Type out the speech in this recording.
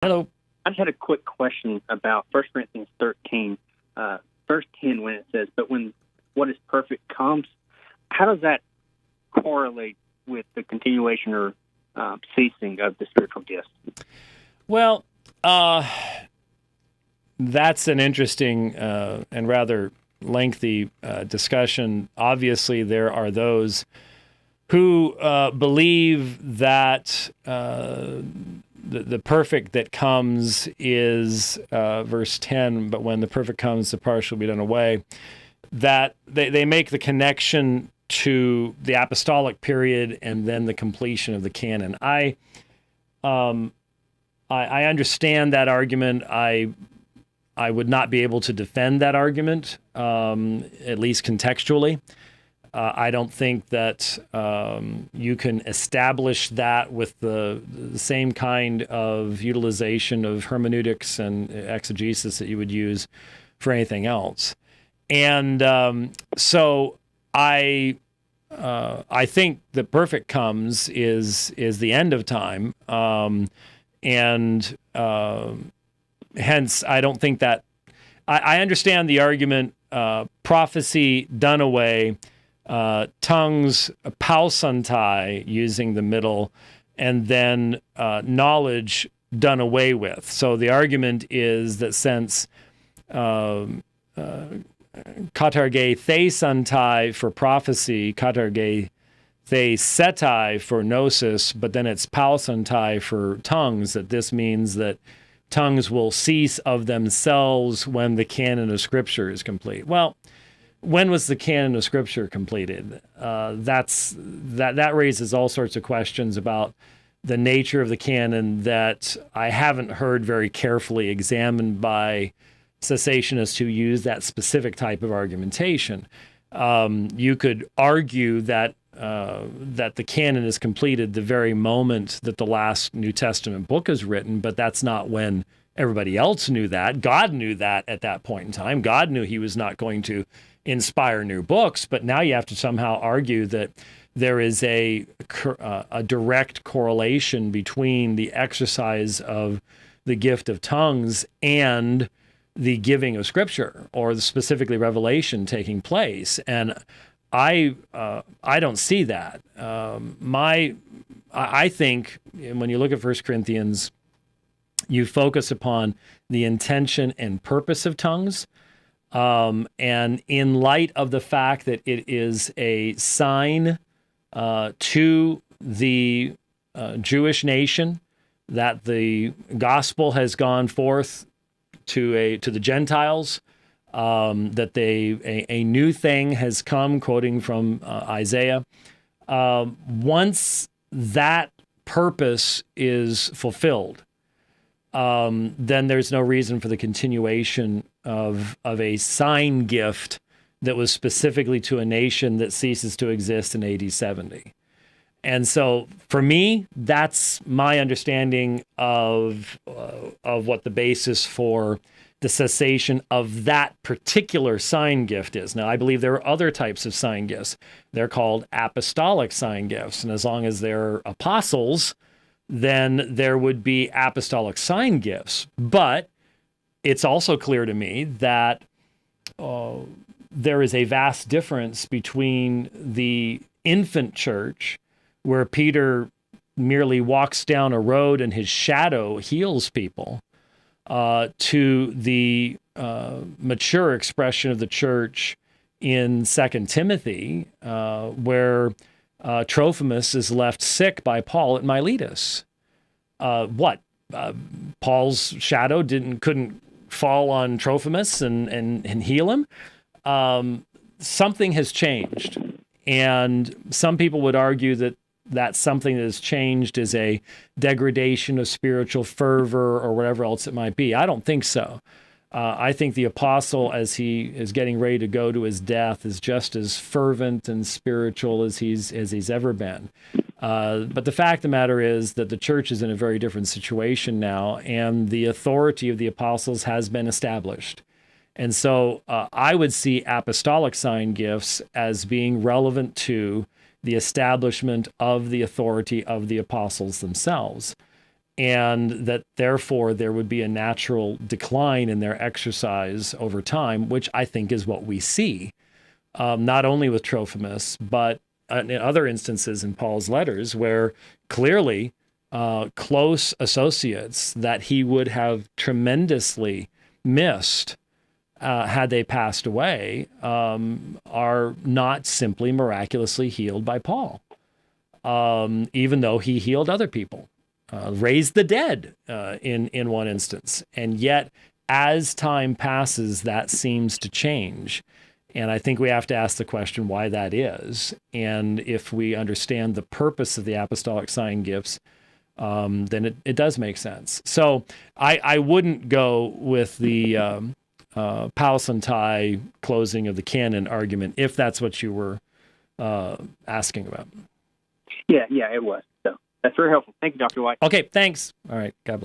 Hello. I just had a quick question about 1 Corinthians 13, verse 10, when it says, "But when what is perfect comes," how does that correlate with the continuation or ceasing of the spiritual gifts? Well, that's an interesting and rather lengthy discussion. Obviously, there are those who believe that the perfect that comes is verse 10, but when the perfect comes, the partial will be done away. That they make the connection to the apostolic period and then the completion of the canon. I understand that argument. I would not be able to defend that argument, at least contextually. I don't think that you can establish that with the same kind of utilization of hermeneutics and exegesis that you would use for anything else. And so I think the perfect comes is the end of time, and hence I don't think that I understand the argument. Prophecy done away. Tongues, pausantai, using the middle, and then knowledge done away with. So the argument is that since katarge thesantai for prophecy, katarge thesetai for gnosis, but then it's pausantai for tongues, that this means that tongues will cease of themselves when the canon of Scripture is complete. Well, when was the canon of Scripture completed? That raises all sorts of questions about the nature of the canon that I haven't heard very carefully examined by cessationists who use that specific type of argumentation. You could argue that the canon is completed the very moment that the last New Testament book is written, but that's not when everybody else knew that. God knew that at that point in time. God knew he was not going to inspire new books, but now you have to somehow argue that there is a direct correlation between the exercise of the gift of tongues and the giving of Scripture, or specifically revelation taking place. And I don't see that. I think when you look at 1 Corinthians, you focus upon the intention and purpose of tongues. And in light of the fact that it is a sign to the Jewish nation that the gospel has gone forth to the Gentiles, that a new thing has come, quoting from Isaiah. Once that purpose is fulfilled, then there's no reason for the continuation of a sign gift that was specifically to a nation that ceases to exist in AD 70. And so for me, that's my understanding of what the basis for the cessation of that particular sign gift is. Now, I believe there are other types of sign gifts. They're called apostolic sign gifts. And as long as they're apostles, then there would be apostolic sign gifts. But it's also clear to me that there is a vast difference between the infant church, where Peter merely walks down a road and his shadow heals people, to the mature expression of the church in 2 Timothy, where Trophimus is left sick by Paul at Miletus. Paul's shadow couldn't fall on Trophimus and heal him? Something has changed. And some people would argue that something that has changed is a degradation of spiritual fervor or whatever else it might be. I don't think so. I think the apostle, as he is getting ready to go to his death, is just as fervent and spiritual as he's ever been. But the fact of the matter is that the church is in a very different situation now, and the authority of the apostles has been established. And so I would see apostolic sign gifts as being relevant to the establishment of the authority of the apostles themselves. and that therefore there would be a natural decline in their exercise over time, which I think is what we see, not only with Trophimus, but in other instances in Paul's letters where clearly close associates that he would have tremendously missed had they passed away are not simply miraculously healed by Paul, even though he healed other people, raised the dead in one instance. And yet, as time passes, that seems to change. And I think we have to ask the question why that is. And if we understand the purpose of the apostolic sign gifts, then it does make sense. So I wouldn't go with the Paulus closing of the canon argument, if that's what you were asking about. Yeah, it was. So that's very helpful. Thank you, Dr. White. Okay, thanks. All right, God bless.